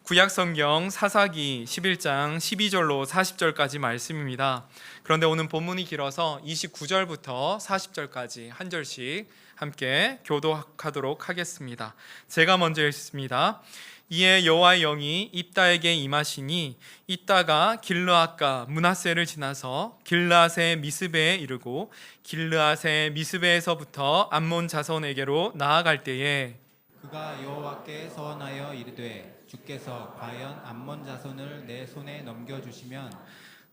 구약 성경 사사기 11장 12절로 40절까지 말씀입니다. 그런데 오늘 본문이 길어서 29절부터 40절까지 한 절씩 함께 교독하도록 하겠습니다. 제가 먼저 읽습니다. 이에 여호와의 영이 입다에게 임하시니 입다가 길르앗과 므낫세를 지나서 길르앗의 미스베에 이르고 길르앗의 미스베에서부터 암몬 자손에게로 나아갈 때에 그가 여호와께 서원하여 이르되 주께서 과연 암몬 자손을 내 손에 넘겨주시면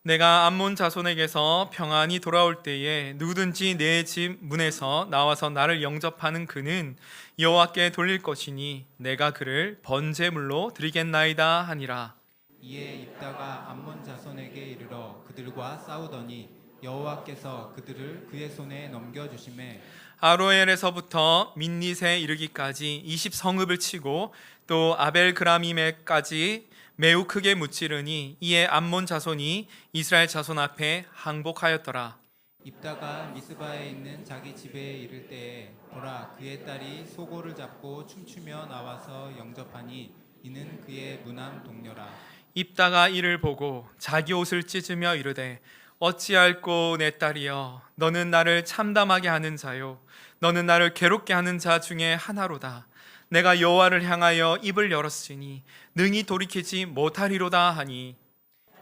내가 암몬 자손에게서 평안히 돌아올 때에 누구든지 내 집 문에서 나와서 나를 영접하는 그는 여호와께 돌릴 것이니 내가 그를 번제물로 드리겠나이다 하니라. 이에 입다가 암몬 자손에게 이르러 그들과 싸우더니 여호와께서 그들을 그의 손에 넘겨주시매 아로엘에서부터 민닛에 이르기까지 20성읍을 치고 또 아벨그라밈에까지 매우 크게 무찌르니 이에 암몬 자손이 이스라엘 자손 앞에 항복하였더라. 입다가 미스바에 있는 자기 집에 이를 때에 보라 그의 딸이 소고를 잡고 춤추며 나와서 영접하니 이는 그의 무남 동료라. 입다가 이를 보고 자기 옷을 찢으며 이르되 어찌할꼬 내 딸이여 너는 나를 참담하게 하는 자요 너는 나를 괴롭게 하는 자 중에 하나로다. 내가 여호와를 향하여 입을 열었으니 능히 돌이키지 못하리로다 하니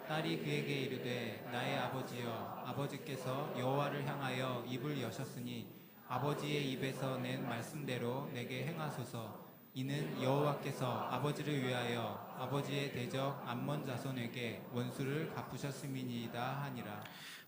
딸이 그에게 이르되 나의 아버지여 아버지께서 여호와를 향하여 입을 여셨으니 아버지의 입에서 낸 말씀대로 내게 행하소서. 이는 여호와께서 아버지를 위하여 아버지의 대적 암몬 자손에게 원수를 갚으셨음이니이다 하니라.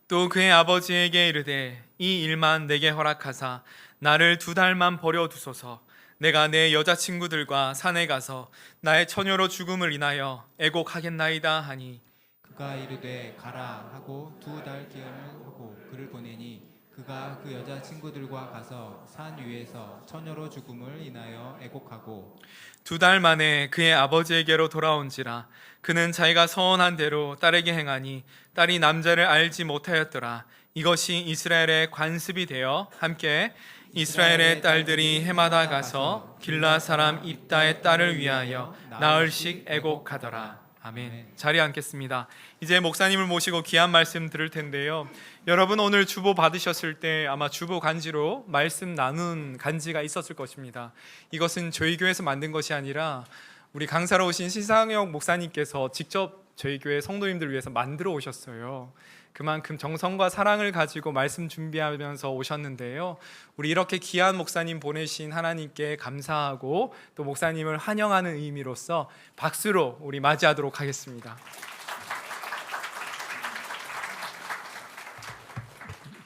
또 그의 아버지에게 이르되 이 일만 내게 허락하사 나를 2달만 버려두소서. 내가 내 여자친구들과 산에 가서 나의 처녀로 죽음을 인하여 애곡하겠나이다 하니 그가 이르되 가라 하고 2달 기한을 하고 그를 보내니 그가 그 여자친구들과 가서 산 위에서 처녀로 죽음을 인하여 애곡하고 2달 만에 그의 아버지에게로 돌아온지라. 그는 자기가 서원한 대로 딸에게 행하니 딸이 남자를 알지 못하였더라. 이것이 이스라엘의 관습이 되어 함께 이스라엘의 딸들이 해마다 가서 길라 사람 입다의 딸을 위하여 나흘씩 애곡하더라. 아멘. 자리에 앉겠습니다. 이제 목사님을 모시고 귀한 말씀 들을 텐데요. 여러분 오늘 주보 받으셨을 때 아마 주보 간지로 말씀 나눈 간지가 있었을 것입니다. 이것은 저희 교회에서 만든 것이 아니라 우리 강사로 오신 신상혁 목사님께서 직접 저희 교회 성도님들 위해서 만들어 오셨어요. 그만큼 정성과 사랑을 가지고 말씀 준비하면서 오셨는데요. 우리 이렇게 귀한 목사님 보내신 하나님께 감사하고 또 목사님을 환영하는 의미로서 박수로 우리 맞이하도록 하겠습니다.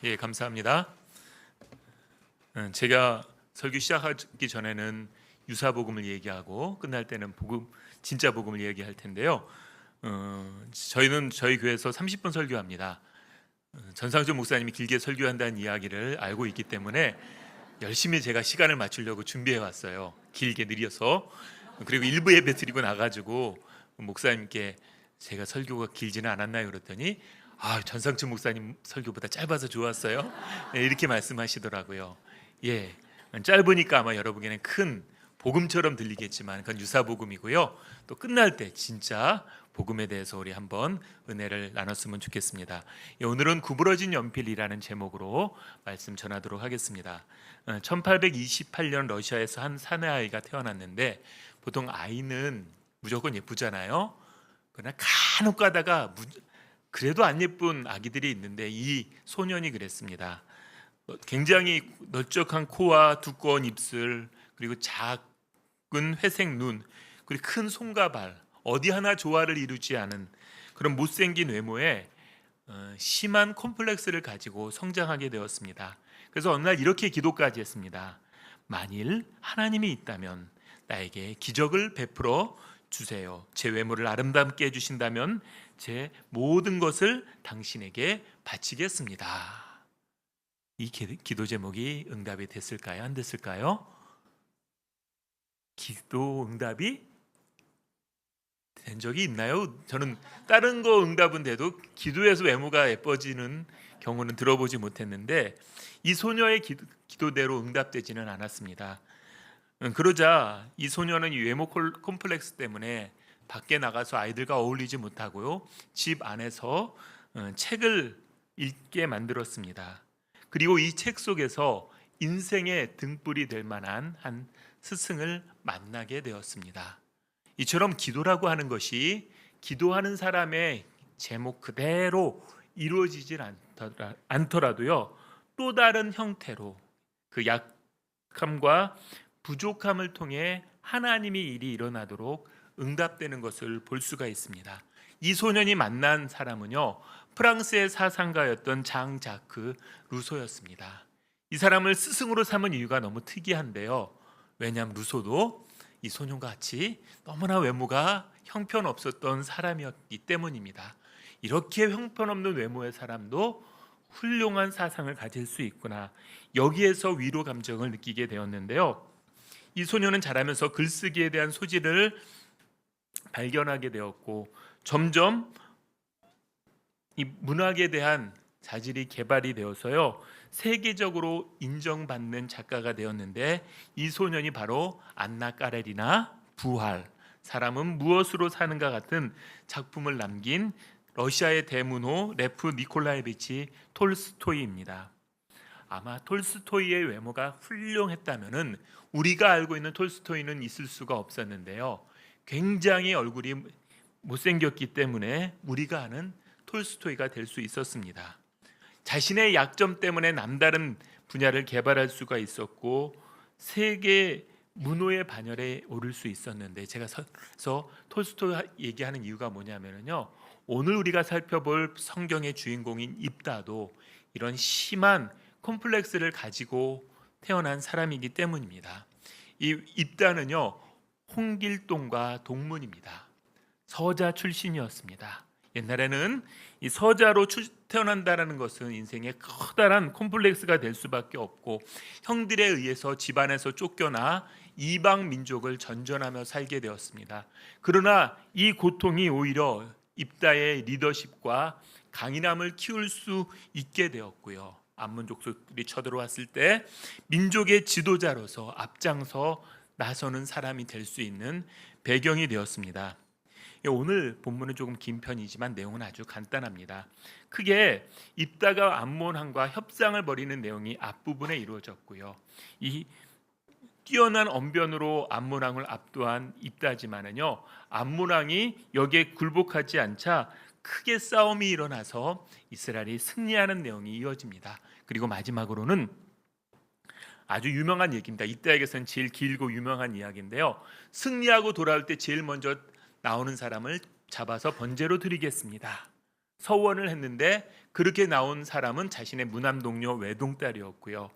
예, 감사합니다. 제가 설교 시작하기 전에는 유사복음을 얘기하고 끝날 때는 복음, 진짜 복음을 얘기할 텐데요. 저희는 저희 교회에서 30분 설교합니다. 전상준 목사님이 길게 설교한다는 이야기를 알고 있기 때문에 열심히 제가 시간을 맞추려고 준비해 왔어요. 길게 느려서. 그리고 일부 예배 드리고 나가지고 목사님께 제가 설교가 길지는 않았나요? 그랬더니 전상준 목사님 설교보다 짧아서 좋았어요. 네, 이렇게 말씀하시더라고요. 예, 짧으니까 아마 여러분에게는 큰 복음처럼 들리겠지만 그건 유사복음이고요. 또 끝날 때 진짜 복음에 대해서 우리 한번 은혜를 나눴으면 좋겠습니다. 오늘은 구부러진 연필이라는 제목으로 말씀 전하도록 하겠습니다. 1828년 러시아에서 한 사내아이가 태어났는데 보통 아이는 무조건 예쁘잖아요. 그러나 간혹 가다가 그래도 안 예쁜 아기들이 있는데 이 소년이 그랬습니다. 굉장히 넓적한 코와 두꺼운 입술 그리고 작은 회색 눈 그리고 큰 손과 발 어디 하나 조화를 이루지 않은 그런 못생긴 외모에 심한 콤플렉스를 가지고 성장하게 되었습니다. 그래서 어느 날 이렇게 기도까지 했습니다. 만일 하나님이 있다면 나에게 기적을 베풀어 주세요. 제 외모를 아름답게 해주신다면 제 모든 것을 당신에게 바치겠습니다. 이 기도 제목이 응답이 됐을까요? 안 됐을까요? 기도 응답이 된 적이 있나요? 저는 다른 거 응답은 돼도 기도에서 외모가 예뻐지는 경우는 들어보지 못했는데 이 소녀의 기도대로 응답되지는 않았습니다. 그러자 이 소녀는 이 외모 콤플렉스 때문에 밖에 나가서 아이들과 어울리지 못하고요. 집 안에서 책을 읽게 만들었습니다. 그리고 이 책 속에서 인생의 등불이 될 만한 한 스승을 만나게 되었습니다. 이처럼 기도라고 하는 것이 기도하는 사람의 제목 그대로 이루어지질 않더라도요. 또 다른 형태로 그 약함과 부족함을 통해 하나님의 일이 일어나도록 응답되는 것을 볼 수가 있습니다. 이 소년이 만난 사람은요, 프랑스의 사상가였던 장 자크 루소였습니다. 이 사람을 스승으로 삼은 이유가 너무 특이한데요. 왜냐하면 루소도 이 소년과 같이 너무나 외모가 형편없었던 사람이었기 때문입니다. 이렇게 형편없는 외모의 사람도 훌륭한 사상을 가질 수 있구나. 여기에서 위로 감정을 느끼게 되었는데요. 이 소년은 자라면서 글쓰기에 대한 소질을 발견하게 되었고 점점 이 문학에 대한 자질이 개발이 되어서요. 세계적으로 인정받는 작가가 되었는데 이 소년이 바로 안나 까레리나 부활, 사람은 무엇으로 사는가 같은 작품을 남긴 러시아의 대문호 레프 니콜라예비치 톨스토이입니다. 아마 톨스토이의 외모가 훌륭했다면은 우리가 알고 있는 톨스토이는 있을 수가 없었는데요. 굉장히 얼굴이 못생겼기 때문에 우리가 아는 톨스토이가 될 수 있었습니다. 자신의 약점 때문에 남다른 분야를 개발할 수가 있었고 세계 문호의 반열에 오를 수 있었는데 제가 그래서 톨스토이 얘기하는 이유가 뭐냐면요. 오늘 우리가 살펴볼 성경의 주인공인 입다도 이런 심한 콤플렉스를 가지고 태어난 사람이기 때문입니다. 이 입다는요. 홍길동과 동문입니다. 서자 출신이었습니다. 옛날에는 이 서자로 태어난다는 것은 인생의 커다란 콤플렉스가 될 수밖에 없고 형들에 의해서 집안에서 쫓겨나 이방 민족을 전전하며 살게 되었습니다. 그러나 이 고통이 오히려 입다의 리더십과 강인함을 키울 수 있게 되었고요. 암몬 족속들이 쳐들어왔을 때 민족의 지도자로서 앞장서 나서는 사람이 될 수 있는 배경이 되었습니다. 오늘 본문은 조금 긴 편이지만 내용은 아주 간단합니다. 크게 입다가 암몬왕과 협상을 벌이는 내용이 앞부분에 이루어졌고요. 이 뛰어난 언변으로 암몬왕을 압도한 입다지만은요, 암몬왕이 여기에 굴복하지 않자 크게 싸움이 일어나서 이스라엘이 승리하는 내용이 이어집니다. 그리고 마지막으로는 아주 유명한 얘기입니다. 입다에게서는 제일 길고 유명한 이야기인데요. 승리하고 돌아올 때 제일 먼저 나오는 사람을 잡아서 번제로 드리겠습니다. 서원을 했는데 그렇게 나온 사람은 자신의 무남 동료 외동딸이었고요.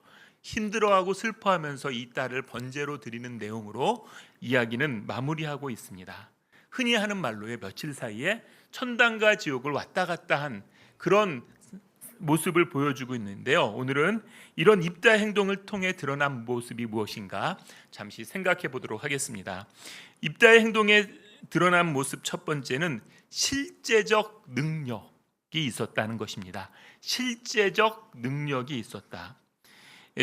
힘들어하고 슬퍼하면서 이 딸을 번제로 드리는 내용으로 이야기는 마무리하고 있습니다. 흔히 하는 말로의 며칠 사이에 천당과 지옥을 왔다 갔다 한 그런 모습을 보여주고 있는데요. 오늘은 이런 입다 행동을 통해 드러난 모습이 무엇인가 잠시 생각해 보도록 하겠습니다. 입다의 행동에 드러난 모습 첫 번째는 실제적 능력이 있었다는 것입니다. 실제적 능력이 있었다.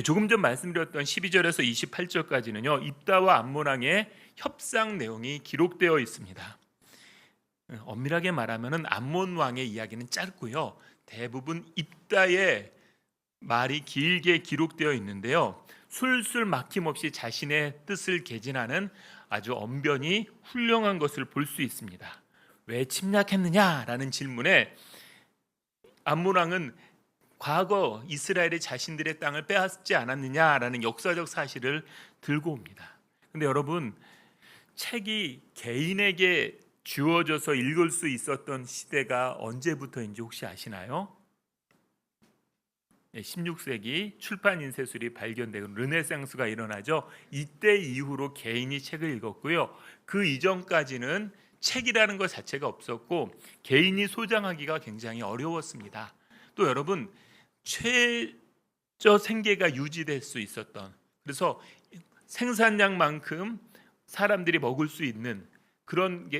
조금 전 말씀드렸던 12절에서 28절까지는요. 입다와 암몬왕의 협상 내용이 기록되어 있습니다. 엄밀하게 말하면 암몬 왕의 이야기는 짧고요. 대부분 입다의 말이 길게 기록되어 있는데요. 술술 막힘없이 자신의 뜻을 개진하는 아주 언변이 훌륭한 것을 볼 수 있습니다. 왜 침략했느냐라는 질문에 암몬 왕은 과거 이스라엘이 자신들의 땅을 빼앗지 않았느냐라는 역사적 사실을 들고 옵니다. 그런데 여러분, 책이 개인에게 주어져서 읽을 수 있었던 시대가 언제부터인지 혹시 아시나요? 16세기 출판 인쇄술이 발견되고 르네상스가 일어나죠. 이때 이후로 개인이 책을 읽었고요. 그 이전까지는 책이라는 것 자체가 없었고 개인이 소장하기가 굉장히 어려웠습니다. 또 여러분, 최저 생계가 유지될 수 있었던, 그래서 생산량만큼 사람들이 먹을 수 있는 그런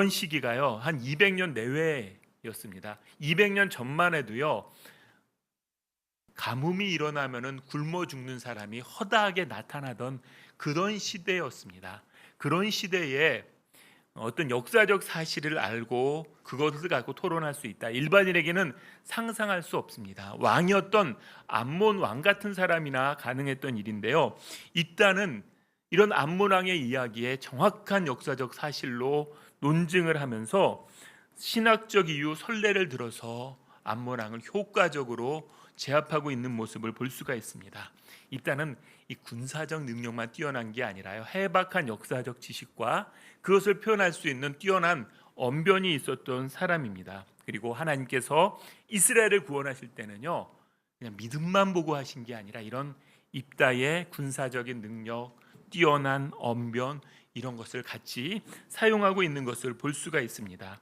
시기가요 한 200년 내외였습니다. 200년 전만 해도요 가뭄이 일어나면은 굶어 죽는 사람이 허다하게 나타나던 그런 시대였습니다. 그런 시대에 어떤 역사적 사실을 알고 그것을 갖고 토론할 수 있다. 일반인에게는 상상할 수 없습니다. 왕이었던 암몬 왕 같은 사람이나 가능했던 일인데요. 일단은 이런 암몬 왕의 이야기에 정확한 역사적 사실로 논증을 하면서 신학적 이유 선례를 들어서 암몬 왕을 효과적으로 제압하고 있는 모습을 볼 수가 있습니다. 일단은 이 군사적 능력만 뛰어난 게 아니라요, 해박한 역사적 지식과 그것을 표현할 수 있는 뛰어난 언변이 있었던 사람입니다. 그리고 하나님께서 이스라엘을 구원하실 때는요, 그냥 믿음만 보고 하신 게 아니라 이런 입다의 군사적인 능력, 뛰어난 언변, 이런 것을 같이 사용하고 있는 것을 볼 수가 있습니다.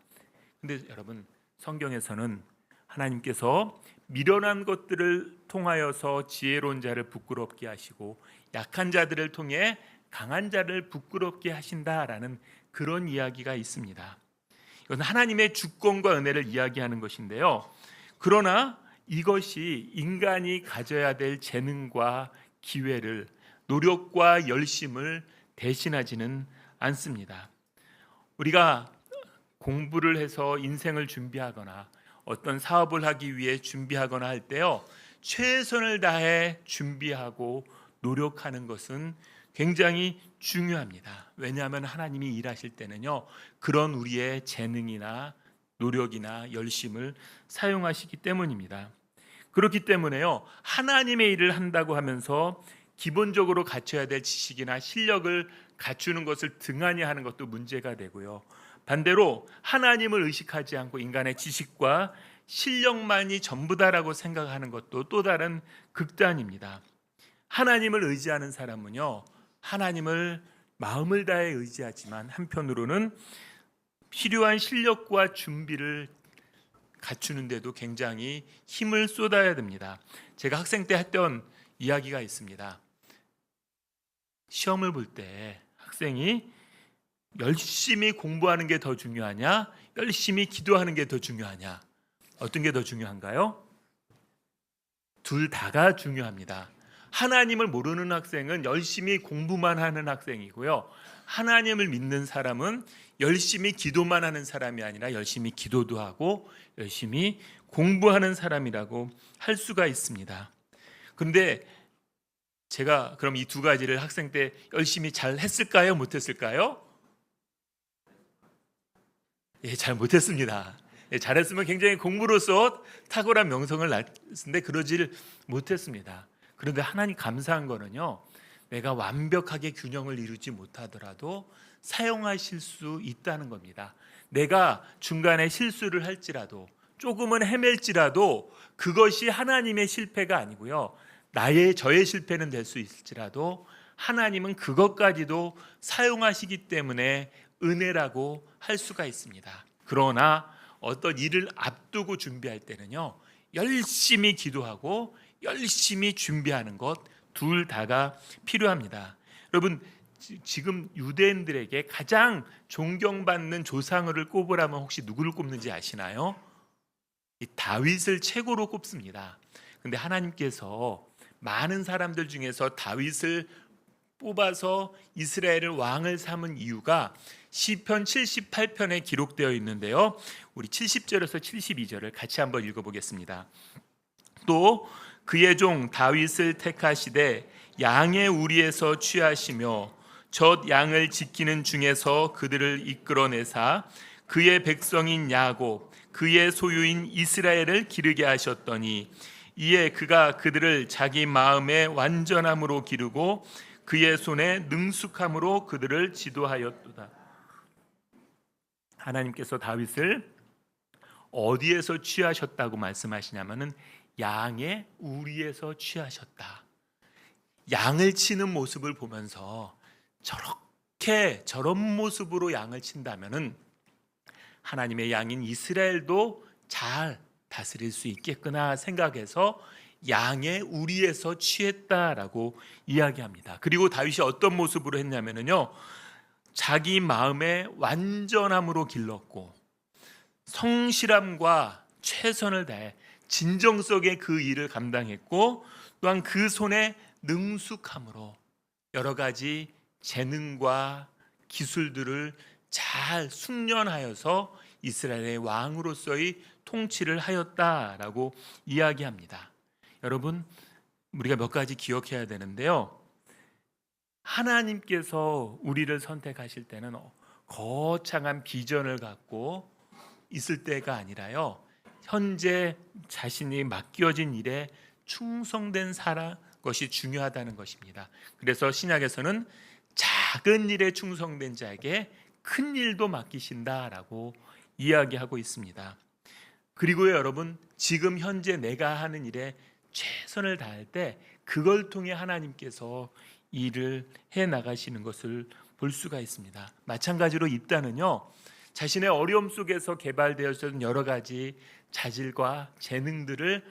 근데 여러분, 성경에서는 하나님께서 미련한 것들을 통하여서 지혜로운 자를 부끄럽게 하시고 약한 자들을 통해 강한 자를 부끄럽게 하신다라는 그런 이야기가 있습니다. 이건 하나님의 주권과 은혜를 이야기하는 것인데요. 그러나 이것이 인간이 가져야 될 재능과 기회를, 노력과 열심을 대신하지는 않습니다. 우리가 공부를 해서 인생을 준비하거나 어떤 사업을 하기 위해 준비하거나 할 때요, 최선을 다해 준비하고 노력하는 것은 굉장히 중요합니다. 왜냐하면 하나님이 일하실 때는요, 그런 우리의 재능이나 노력이나 열심을 사용하시기 때문입니다. 그렇기 때문에요, 하나님의 일을 한다고 하면서 기본적으로 갖춰야 될 지식이나 실력을 갖추는 것을 등한히 하는 것도 문제가 되고요, 반대로 하나님을 의식하지 않고 인간의 지식과 실력만이 전부다라고 생각하는 것도 또 다른 극단입니다. 하나님을 의지하는 사람은요, 하나님을 마음을 다해 의지하지만 한편으로는 필요한 실력과 준비를 갖추는데도 굉장히 힘을 쏟아야 됩니다. 제가 학생 때 했던 이야기가 있습니다. 시험을 볼 때 학생이 열심히 공부하는 게 더 중요하냐, 열심히 기도하는 게 더 중요하냐, 어떤 게 더 중요한가요? 둘 다가 중요합니다. 하나님을 모르는 학생은 열심히 공부만 하는 학생이고요, 하나님을 믿는 사람은 열심히 기도만 하는 사람이 아니라 열심히 기도도 하고 열심히 공부하는 사람이라고 할 수가 있습니다. 그런데 제가 그럼 이 두 가지를 학생 때 열심히 잘 했을까요? 못했을까요? 잘 못했습니다. 잘했으면 굉장히 공부로서 탁월한 명성을 낳았는데 그러질 못했습니다. 그런데 하나님 감사한 거는요, 내가 완벽하게 균형을 이루지 못하더라도 사용하실 수 있다는 겁니다. 내가 중간에 실수를 할지라도, 조금은 헤맬지라도 그것이 하나님의 실패가 아니고요, 저의 실패는 될 수 있을지라도 하나님은 그것까지도 사용하시기 때문에 은혜라고 할 수가 있습니다. 그러나 어떤 일을 앞두고 준비할 때는요, 열심히 기도하고 열심히 준비하는 것, 둘 다가 필요합니다. 여러분, 지금 유대인들에게 가장 존경받는 조상을 꼽으라면 혹시 누구를 꼽는지 아시나요? 다윗을 최고로 꼽습니다. 그런데 하나님께서 많은 사람들 중에서 다윗을 뽑아서 이스라엘을 왕을 삼은 이유가 시편 78편에 기록되어 있는데요, 우리 70절에서 72절을 같이 한번 읽어보겠습니다. 또 그의 종 다윗을 택하시되 양의 우리에서 취하시며 젖 양을 지키는 중에서 그들을 이끌어내사 그의 백성인 야곱 그의 소유인 이스라엘을 기르게 하셨더니 이에 그가 그들을 자기 마음의 완전함으로 기르고 그의 손에 능숙함으로 그들을 지도하였도다. 하나님께서 다윗을 어디에서 취하셨다고 말씀하시냐면은 양의 우리에서 취하셨다. 양을 치는 모습을 보면서 저런 모습으로 양을 친다면은 하나님의 양인 이스라엘도 잘 다스릴 수 있겠구나 생각해서 양의 우리에서 취했다라고 이야기합니다. 그리고 다윗이 어떤 모습으로 했냐면요, 자기 마음의 완전함으로 길렀고 성실함과 최선을 다해 진정성의 그 일을 감당했고, 또한 그 손에 능숙함으로 여러 가지 재능과 기술들을 잘 숙련하여서 이스라엘의 왕으로서의 통치를 하였다라고 이야기합니다. 여러분, 우리가 몇 가지 기억해야 되는데요. 하나님께서 우리를 선택하실 때는 거창한 비전을 갖고 있을 때가 아니라요, 현재 자신이 맡겨진 일에 충성된 것이 중요하다는 것입니다. 그래서 신약에서는 작은 일에 충성된 자에게 큰 일도 맡기신다라고 이야기하고 있습니다. 그리고요, 여러분, 지금 현재 내가 하는 일에 최선을 다할 때 그걸 통해 하나님께서 일을 해 나가시는 것을 볼 수가 있습니다. 마찬가지로 입단은요, 자신의 어려움 속에서 개발되었던 여러 가지 자질과 재능들을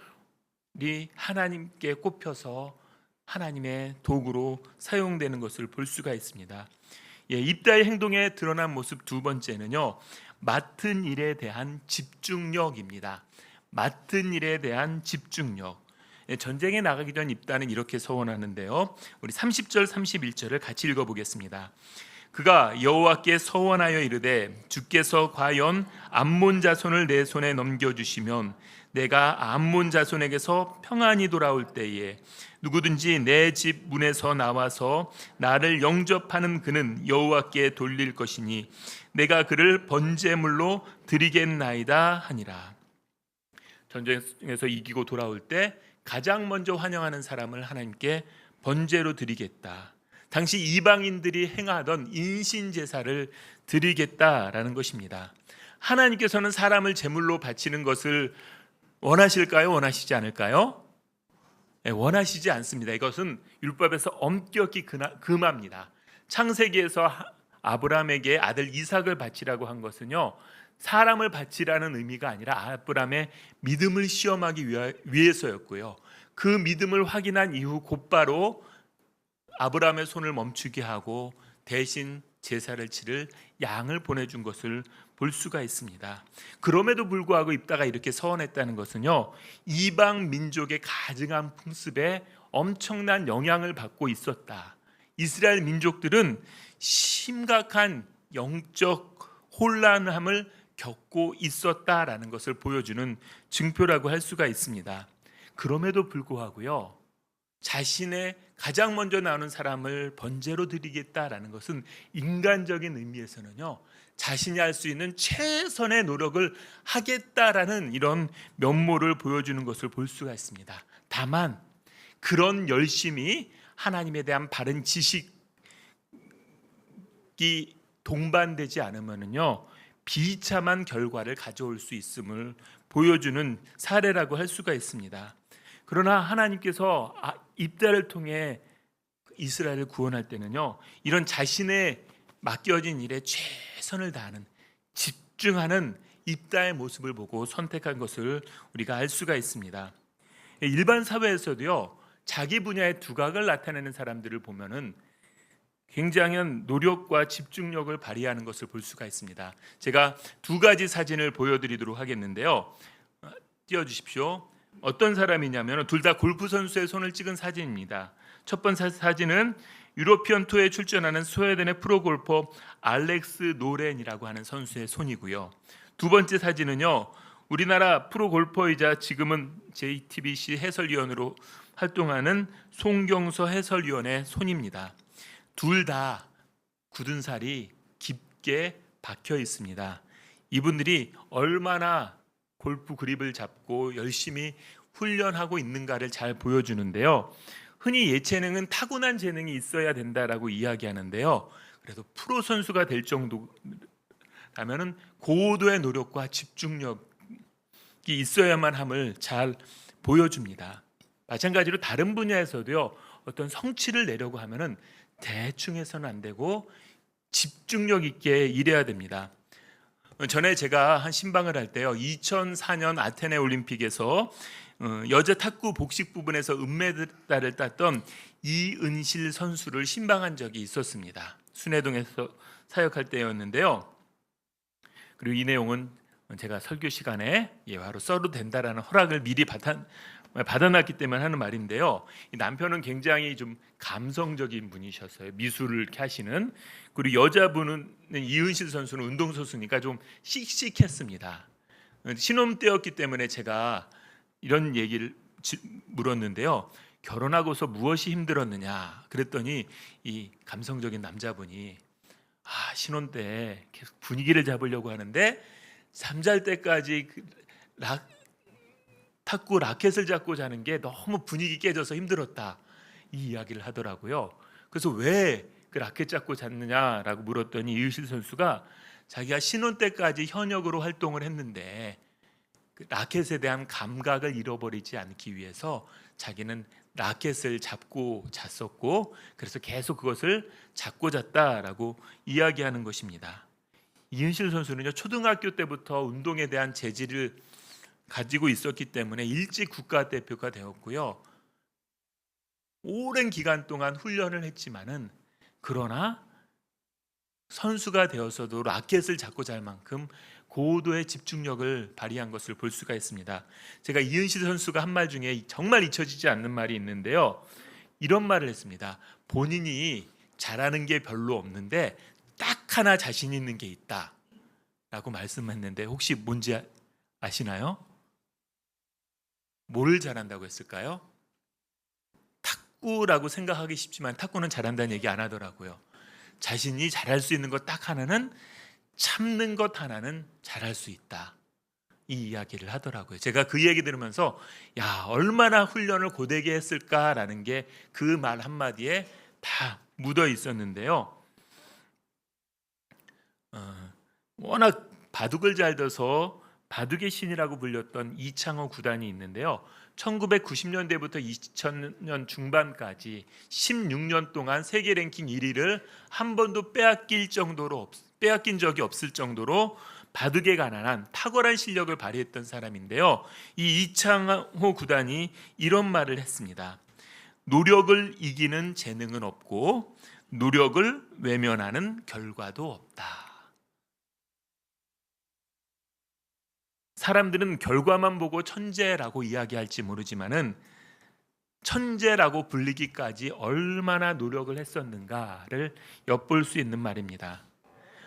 하나님께 꼽혀서 하나님의 도구로 사용되는 것을 볼 수가 있습니다. 입다의 행동에 드러난 모습 두 번째는요, 맡은 일에 대한 집중력입니다. 맡은 일에 대한 집중력. 전쟁에 나가기 전 입다는 이렇게 서원하는데요, 우리 30절 31절을 같이 읽어보겠습니다. 그가 여호와께 서원하여 이르되 주께서 과연 암몬 자손을 내 손에 넘겨주시면 내가 암몬 자손에게서 평안히 돌아올 때에 누구든지 내 집 문에서 나와서 나를 영접하는 그는 여호와께 돌릴 것이니 내가 그를 번제물로 드리겠나이다 하니라. 전쟁에서 이기고 돌아올 때 가장 먼저 환영하는 사람을 하나님께 번제로 드리겠다. 당시 이방인들이 행하던 인신 제사를 드리겠다라는 것입니다. 하나님께서는 사람을 제물로 바치는 것을 원하실까요? 원하시지 않을까요? 원하시지 않습니다. 이것은 율법에서 엄격히 금합니다. 창세기에서 아브라함에게 아들 이삭을 바치라고 한 것은요, 사람을 바치라는 의미가 아니라 아브라함의 믿음을 시험하기 위해서였고요. 그 믿음을 확인한 이후 곧바로 아브라함의 손을 멈추게 하고 대신 제사를 치를 양을 보내준 것을 볼 수가 있습니다. 그럼에도 불구하고 입다가 이렇게 서원했다는 것은요, 이방 민족의 가증한 풍습에 엄청난 영향을 받고 있었다. 이스라엘 민족들은 심각한 영적 혼란함을 겪고 있었다라는 것을 보여주는 증표라고 할 수가 있습니다. 그럼에도 불구하고요, 자신의 가장 먼저 나오는 사람을 번제로 드리겠다라는 것은 인간적인 의미에서는요, 자신이 할 수 있는 최선의 노력을 하겠다라는 이런 면모를 보여주는 것을 볼 수가 있습니다. 다만 그런 열심이 하나님에 대한 바른 지식이 동반되지 않으면요, 비참한 결과를 가져올 수 있음을 보여주는 사례라고 할 수가 있습니다. 그러나 하나님께서 입다를 통해 이스라엘을 구원할 때는요, 이런 자신의 맡겨진 일에 최선을 다하는, 집중하는 입다의 모습을 보고 선택한 것을 우리가 알 수가 있습니다. 일반 사회에서도요, 자기 분야의 두각을 나타내는 사람들을 보면은 굉장한 노력과 집중력을 발휘하는 것을 볼 수가 있습니다. 제가 두 가지 사진을 보여드리도록 하겠는데요, 띄워주십시오. 어떤 사람이냐면 둘 다 골프 선수의 손을 찍은 사진입니다. 첫 번째 사진은 유로피언 투어에 출전하는 스웨덴의 프로 골퍼 알렉스 노렌이라고 하는 선수의 손이고요. 두 번째 사진은요, 우리나라 프로 골퍼이자 지금은 JTBC 해설위원으로 활동하는 송경서 해설위원의 손입니다. 둘 다 굳은 살이 깊게 박혀 있습니다. 이분들이 얼마나 골프 그립을 잡고 열심히 훈련하고 있는가를 잘 보여주는데요. 흔히 예체능은 타고난 재능이 있어야 된다라고 이야기하는데요. 그래도 프로 선수가 될 정도라면은 고도의 노력과 집중력이 있어야만 함을 잘 보여줍니다. 마찬가지로 다른 분야에서도요, 어떤 성취를 내려고 하면은 대충 해서는 안 되고 집중력 있게 일해야 됩니다. 전에 제가 한 신방을 할 때요, 2004년 아테네 올림픽에서 여자 탁구 복식 부분에서 은메달을 땄던 이은실 선수를 신방한 적이 있었습니다. 순회동에서 사역할 때였는데요. 그리고 이 내용은 제가 설교 시간에 바로 써도 된다라는 허락을 미리 받아놨기 때문에 하는 말인데요. 이 남편은 굉장히 좀 감성적인 분이셨어요. 미술을 이렇게 하시는. 그리고 여자분은 이은실 선수는 운동선수니까 좀 씩씩했습니다. 신혼 때였기 때문에 제가 이런 얘기를 물었는데요. 결혼하고서 무엇이 힘들었느냐 그랬더니 이 감성적인 남자분이 신혼 때 계속 분위기를 잡으려고 하는데 잠잘 때까지 탁구 라켓을 잡고 자는 게 너무 분위기 깨져서 힘들었다, 이 이야기를 하더라고요. 그래서 왜 그 라켓 잡고 잤느냐라고 물었더니 이유실 선수가 자기가 신혼 때까지 현역으로 활동을 했는데 그 라켓에 대한 감각을 잃어버리지 않기 위해서 자기는 라켓을 잡고 잤었고 그래서 계속 그것을 잡고 잤다라고 이야기하는 것입니다. 이은실 선수는요, 초등학교 때부터 운동에 대한 재질을 가지고 있었기 때문에 일찍 국가대표가 되었고요. 오랜 기간 동안 훈련을 했지만은 그러나 선수가 되어서도 라켓을 잡고 잘 만큼 고도의 집중력을 발휘한 것을 볼 수가 있습니다. 제가 이은실 선수가 한 말 중에 정말 잊혀지지 않는 말이 있는데요. 이런 말을 했습니다. 본인이 잘하는 게 별로 없는데 딱 하나 자신 있는 게 있다 라고 말씀했는데 혹시 뭔지 아시나요? 뭘 잘한다고 했을까요? 탁구라고 생각하기 쉽지만 탁구는 잘한다는 얘기 안 하더라고요. 자신이 잘할 수 있는 것 딱 하나는 참는 것 하나는 잘할 수 있다, 이 이야기를 하더라고요. 제가 그 얘기 들으면서 얼마나 훈련을 고되게 했을까라는 게 그 말 한마디에 다 묻어 있었는데요. 워낙 바둑을 잘 둬서 바둑의 신이라고 불렸던 이창호 구단이 있는데요. 1990년대부터 2000년 중반까지 16년 동안 세계 랭킹 1위를 한 번도 빼앗긴 적이 없을 정도로 바둑에 관한 탁월한 실력을 발휘했던 사람인데요. 이 이창호 구단이 이런 말을 했습니다. 노력을 이기는 재능은 없고 노력을 외면하는 결과도 없다. 사람들은 결과만 보고 천재라고 이야기할지 모르지만은 천재라고 불리기까지 얼마나 노력을 했었는가를 엿볼 수 있는 말입니다.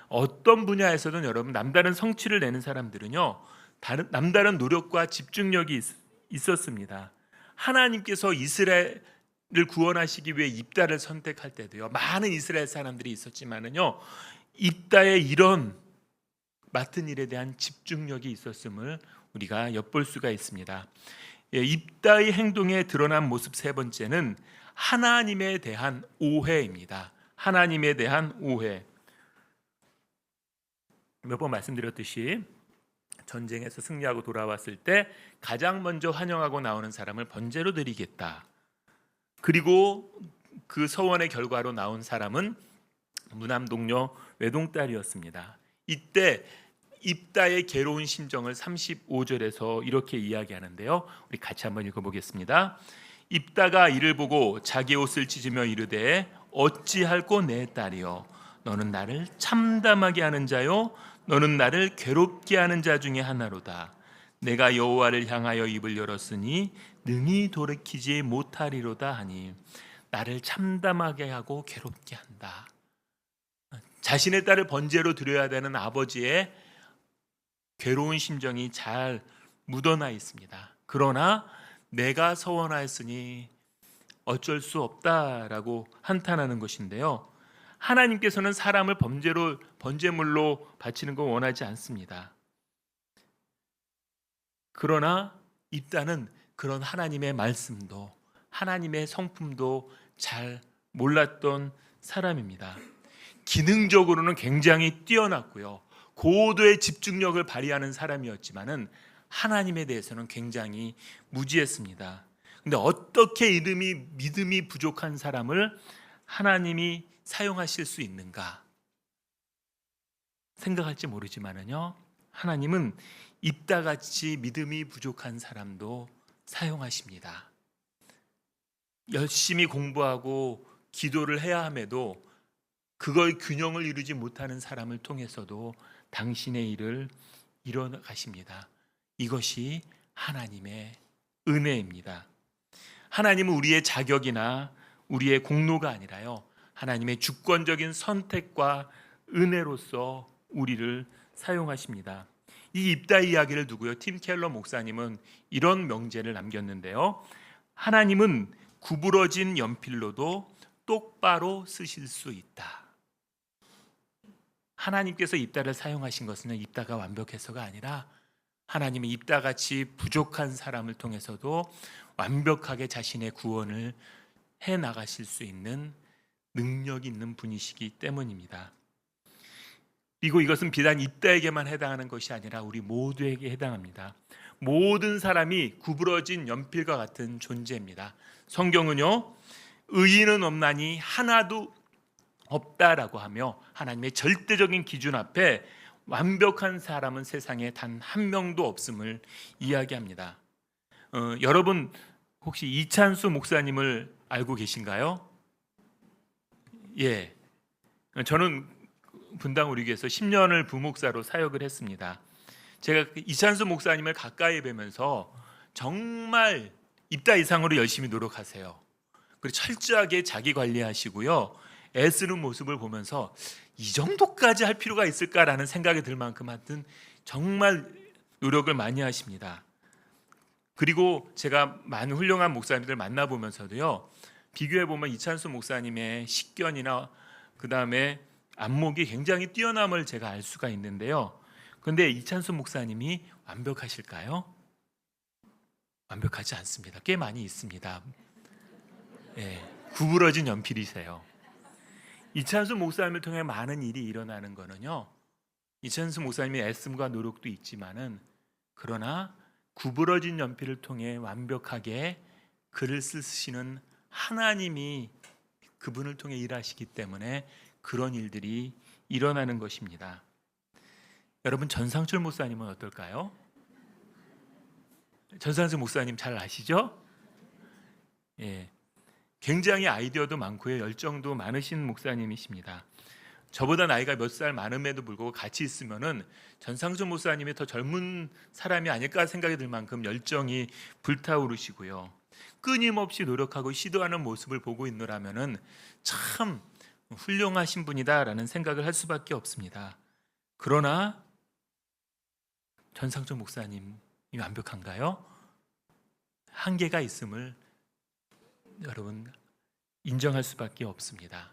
어떤 분야에서든 여러분 남다른 성취를 내는 사람들은요, 남다른 노력과 집중력이 있었습니다. 하나님께서 이스라엘을 구원하시기 위해 입다를 선택할 때도요, 많은 이스라엘 사람들이 있었지만은요, 입다의 이런 맡은 일에 대한 집중력이 있었음을 우리가 엿볼 수가 있습니다. 입다의 행동에 드러난 모습 세 번째는 하나님에 대한 오해입니다. 하나님에 대한 오해. 몇 번 말씀드렸듯이 전쟁에서 승리하고 돌아왔을 때 가장 먼저 환영하고 나오는 사람을 번제로 드리겠다. 그리고 그 서원의 결과로 나온 사람은 무남동녀 외동딸이었습니다. 이때 입다의 괴로운 심정을 35절에서 이렇게 이야기하는데요. 우리 같이 한번 읽어보겠습니다. 입다가 이를 보고 자기 옷을 찢으며 이르되 어찌할꼬 내 딸이여, 너는 나를 참담하게 하는 자요 너는 나를 괴롭게 하는 자 중에 하나로다. 내가 여호와를 향하여 입을 열었으니 능히 돌이키지 못하리로다 하니 나를 참담하게 하고 괴롭게 한다. 자신의 딸을 번제로 드려야 되는 아버지의 괴로운 심정이 잘 묻어나 있습니다. 그러나 내가 서원하였으니 어쩔 수 없다라고 한탄하는 것인데요. 하나님께서는 사람을 번제물로 바치는 걸 원하지 않습니다. 그러나 입다는 그런 하나님의 말씀도 하나님의 성품도 잘 몰랐던 사람입니다. 기능적으로는 굉장히 뛰어났고요, 고도의 집중력을 발휘하는 사람이었지만은 하나님에 대해서는 굉장히 무지했습니다. 근데 어떻게 믿음이 부족한 사람을 하나님이 사용하실 수 있는가 생각할지 모르지만은요, 하나님은 입다같이 믿음이 부족한 사람도 사용하십니다. 열심히 공부하고 기도를 해야 함에도 그걸 균형을 이루지 못하는 사람을 통해서도 당신의 일을 이뤄가십니다. 이것이 하나님의 은혜입니다. 하나님은 우리의 자격이나 우리의 공로가 아니라요, 하나님의 주권적인 선택과 은혜로서 우리를 사용하십니다. 이 입다 이야기를 두고요, 팀 켈러 목사님은 이런 명제를 남겼는데요. 하나님은 구부러진 연필로도 똑바로 쓰실 수 있다. 하나님께서 입다를 사용하신 것은 입다가 완벽해서가 아니라 하나님은 입다같이 부족한 사람을 통해서도 완벽하게 자신의 구원을 해 나가실 수 있는 능력 있는 분이시기 때문입니다. 그리고 이것은 비단 입다에게만 해당하는 것이 아니라 우리 모두에게 해당합니다. 모든 사람이 구부러진 연필과 같은 존재입니다. 성경은요, 의인은 없나니 하나도 없다라고 하며 하나님의 절대적인 기준 앞에 완벽한 사람은 세상에 단 한 명도 없음을 이야기합니다. 여러분 혹시 이찬수 목사님을 알고 계신가요? 예, 저는 분당 우리 교회에서 10년을 부목사로 사역을 했습니다. 제가 이찬수 목사님을 가까이 뵈면서 정말 입다 이상으로 열심히 노력하세요. 그리고 철저하게 자기 관리하시고요, 애쓰는 모습을 보면서 이 정도까지 할 필요가 있을까라는 생각이 들 만큼 하여튼 정말 노력을 많이 하십니다. 그리고 제가 많은 훌륭한 목사님들 만나보면서도요, 비교해보면 이찬수 목사님의 식견이나 그 다음에 안목이 굉장히 뛰어남을 제가 알 수가 있는데요. 그런데 이찬수 목사님이 완벽하실까요? 완벽하지 않습니다. 꽤 많이 있습니다. 예, 구부러진 연필이세요. 이찬수 목사님을 통해 많은 일이 일어나는 거는요, 이찬수 목사님의 애씀과 노력도 있지만은, 그러나 구부러진 연필을 통해 완벽하게 글을 쓰시는 하나님이 그분을 통해 일하시기 때문에 그런 일들이 일어나는 것입니다. 여러분, 전상철 목사님은 어떨까요? 전상철 목사님 잘 아시죠? 예, 굉장히 아이디어도 많고요, 열정도 많으신 목사님이십니다. 저보다 나이가 몇 살 많음에도 불구하고 같이 있으면은 전상철 목사님이 더 젊은 사람이 아닐까 생각이 들 만큼 열정이 불타오르시고요, 끊임없이 노력하고 시도하는 모습을 보고 있노라면은 참 훌륭하신 분이다라는 생각을 할 수밖에 없습니다. 그러나 전상철 목사님이 완벽한가요? 한계가 있음을 여러분 인정할 수밖에 없습니다.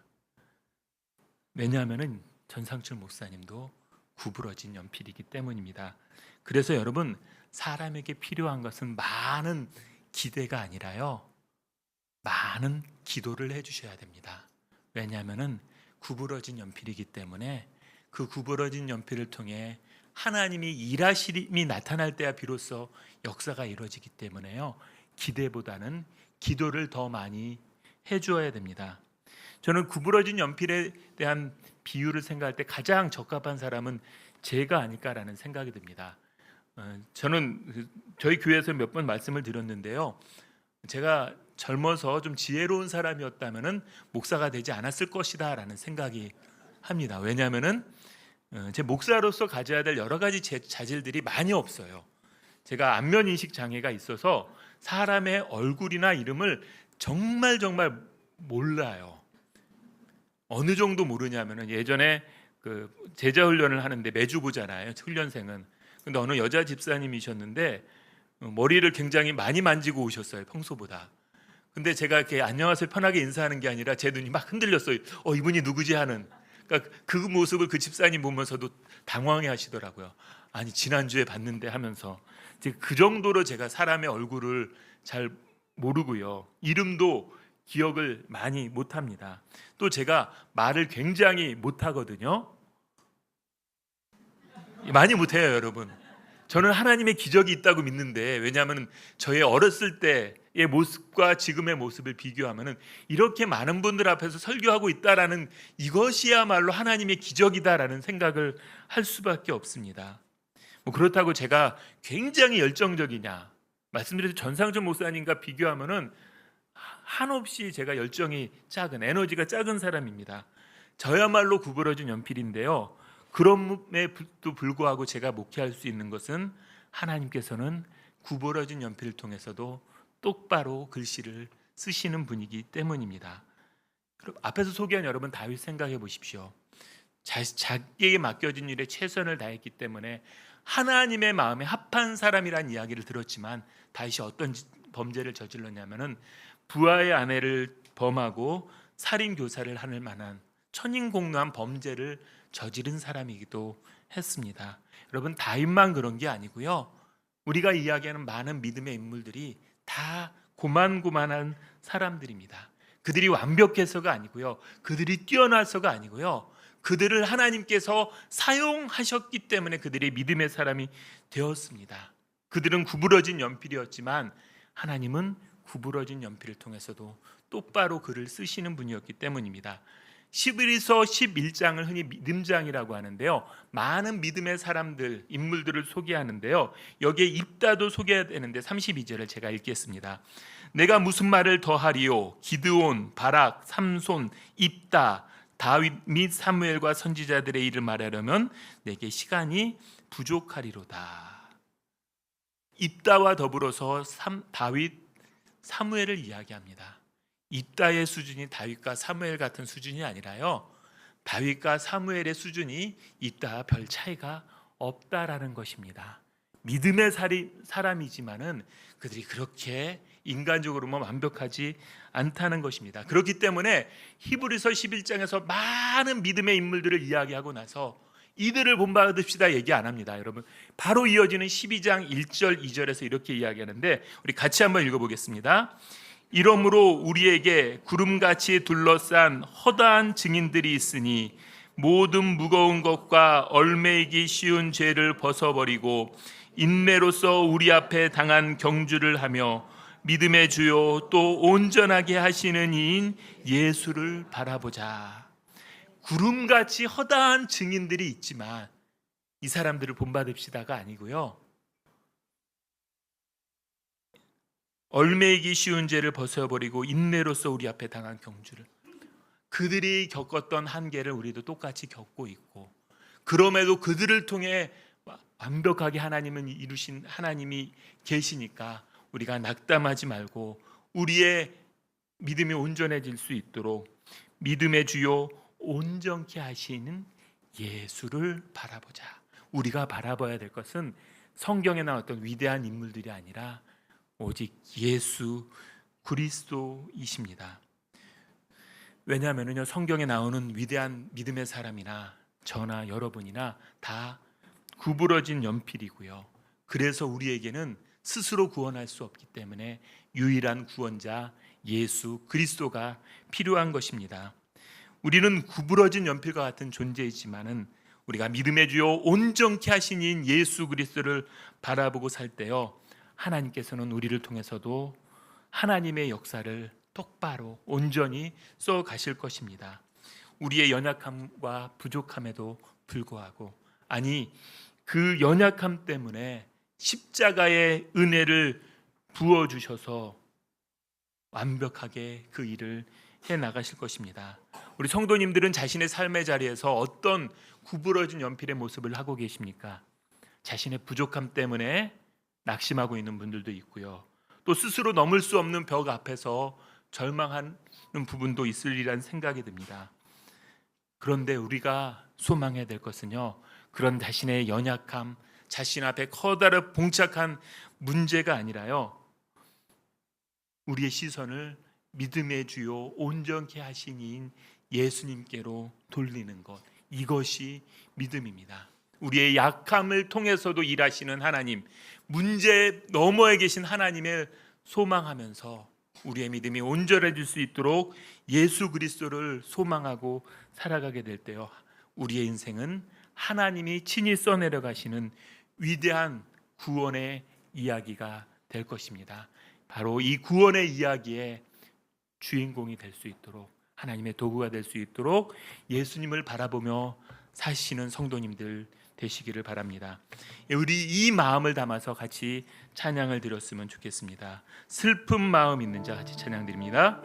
왜냐하면 전상철 목사님도 구부러진 연필이기 때문입니다. 그래서 여러분, 사람에게 필요한 것은 많은 기대가 아니라요, 많은 기도를 해주셔야 됩니다. 왜냐하면 구부러진 연필이기 때문에 그 구부러진 연필을 통해 하나님이 일하심이 나타날 때야 비로소 역사가 이루어지기 때문에요, 기대보다는 기도를 더 많이 해주어야 됩니다. 저는 구부러진 연필에 대한 비유를 생각할 때 가장 적합한 사람은 제가 아닐까라는 생각이 듭니다. 저는 저희 교회에서 몇 번 말씀을 드렸는데요, 제가 젊어서 좀 지혜로운 사람이었다면 목사가 되지 않았을 것이다라는 생각이 합니다. 왜냐하면은 제 목사로서 가져야 될 여러 가지 자질들이 많이 없어요. 제가 안면 인식 장애가 있어서 사람의 얼굴이나 이름을 정말 몰라요. 어느 정도 모르냐면은, 예전에 그 제자 훈련을 하는데 매주 보잖아요, 훈련생은. 근데 어느 여자 집사님이셨는데 머리를 굉장히 많이 만지고 오셨어요, 평소보다. 근데 제가 이렇게 안녕하세요 편하게 인사하는 게 아니라 제 눈이 막 흔들렸어요. 이분이 누구지 하는. 그러니까 그 모습을 그 집사님 보면서도 당황해 하시더라고요. 아니, 지난주에 봤는데 하면서. 그 정도로 제가 사람의 얼굴을 잘 모르고요, 이름도 기억을 많이 못합니다. 또 제가 말을 굉장히 못하거든요. 많이 못해요, 여러분. 저는 하나님의 기적이 있다고 믿는데, 왜냐하면 저의 어렸을 때의 모습과 지금의 모습을 비교하면 이렇게 많은 분들 앞에서 설교하고 있다라는 이것이야말로 하나님의 기적이다라는 생각을 할 수밖에 없습니다. 그렇다고 제가 굉장히 열정적이냐, 말씀드린 전상철 목사님과 비교하면은 한없이 제가 열정이 작은, 에너지가 작은 사람입니다. 저야말로 구부러진 연필인데요, 그럼에도 불구하고 제가 목회할 수 있는 것은 하나님께서는 구부러진 연필을 통해서도 똑바로 글씨를 쓰시는 분이기 때문입니다. 그럼 앞에서 소개한 여러분 다윗 생각해 보십시오. 자기에게 맡겨진 일에 최선을 다했기 때문에 하나님의 마음에 합한 사람이란 이야기를 들었지만 다윗이 어떤 범죄를 저질렀냐면은 부하의 아내를 범하고 살인 교사를 할 만한 천인공노한 범죄를 저지른 사람이기도 했습니다. 여러분 다윗만 그런 게 아니고요. 우리가 이야기하는 많은 믿음의 인물들이 다 고만고만한 사람들입니다. 그들이 완벽해서가 아니고요. 그들이 뛰어나서가 아니고요. 그들을 하나님께서 사용하셨기 때문에 그들이 믿음의 사람이 되었습니다. 그들은 구부러진 연필이었지만 하나님은 구부러진 연필을 통해서도 똑바로 글을 쓰시는 분이었기 때문입니다. 히브리서 11장을 흔히 믿음장이라고 하는데요. 많은 믿음의 사람들, 인물들을 소개하는데요. 여기에 입다도 소개해야 되는데 32절을 제가 읽겠습니다. 내가 무슨 말을 더하리요? 기드온, 바락, 삼손, 입다, 다윗 및 사무엘과 선지자들의 일을 말하려면 내게 시간이 부족하리로다. 입다와 더불어서 다윗, 사무엘을 이야기합니다. 입다의 수준이 다윗과 사무엘 같은 수준이 아니라요. 다윗과 사무엘의 수준이 입다와 별 차이가 없다라는 것입니다. 믿음의 사람이지만은 그들이 그렇게 인간적으로만 완벽하지 않다는 것입니다. 그렇기 때문에 히브리서 11장에서 많은 믿음의 인물들을 이야기하고 나서 이들을 본받읍시다 얘기 안 합니다. 여러분 바로 이어지는 12장 1절 2절에서 이렇게 이야기하는데 우리 같이 한번 읽어보겠습니다. 이러므로 우리에게 구름같이 둘러싼 허다한 증인들이 있으니 모든 무거운 것과 얼매이기 쉬운 죄를 벗어버리고 인내로서 우리 앞에 당한 경주를 하며 믿음의 주요 또 온전하게 하시는 이인 예수를 바라보자. 구름같이 허다한 증인들이 있지만 이 사람들을 본받읍시다가 아니고요. 얼매이기 쉬운 죄를 벗어버리고 인내로서 우리 앞에 당한 경주를, 그들이 겪었던 한계를 우리도 똑같이 겪고 있고 그럼에도 그들을 통해 완벽하게 하나님은 이루신 하나님이 계시니까 우리가 낙담하지 말고 우리의 믿음이 온전해질 수 있도록 믿음의 주요 온전케 하시는 예수를 바라보자. 우리가 바라봐야 될 것은 성경에 나왔던 위대한 인물들이 아니라 오직 예수 그리스도이십니다. 왜냐하면요, 성경에 나오는 위대한 믿음의 사람이나 저나 여러분이나 다 구부러진 연필이고요. 그래서 우리에게는 스스로 구원할 수 없기 때문에 유일한 구원자 예수 그리스도가 필요한 것입니다. 우리는 구부러진 연필과 같은 존재이지만은 우리가 믿음의 주요 온전케 하신 이인 예수 그리스도를 바라보고 살 때요, 하나님께서는 우리를 통해서도 하나님의 역사를 똑바로 온전히 써 가실 것입니다. 우리의 연약함과 부족함에도 불구하고, 아니 그 연약함 때문에 십자가의 은혜를 부어주셔서 완벽하게 그 일을 해 나가실 것입니다. 우리 성도님들은 자신의 삶의 자리에서 어떤 구부러진 연필의 모습을 하고 계십니까? 자신의 부족함 때문에 낙심하고 있는 분들도 있고요. 또 스스로 넘을 수 없는 벽 앞에서 절망하는 부분도 있으리란 생각이 듭니다. 그런데 우리가 소망해야 될 것은요, 그런 자신의 연약함, 자신 앞에 커다랗게 봉착한 문제가 아니라요, 우리의 시선을 믿음의 주요 온전케 하신 이인 예수님께로 돌리는 것, 이것이 믿음입니다. 우리의 약함을 통해서도 일하시는 하나님, 문제 너머에 계신 하나님을 소망하면서 우리의 믿음이 온전해질 수 있도록 예수 그리스도를 소망하고 살아가게 될 때요, 우리의 인생은 하나님이 친히 써내려 가시는 위대한 구원의 이야기가 될 것입니다. 바로 이 구원의 이야기의 주인공이 될 수 있도록, 하나님의 도구가 될 수 있도록 예수님을 바라보며 사시는 성도님들 되시기를 바랍니다. 우리 이 마음을 담아서 같이 찬양을 드렸으면 좋겠습니다. 슬픈 마음 있는 자 같이 찬양 드립니다.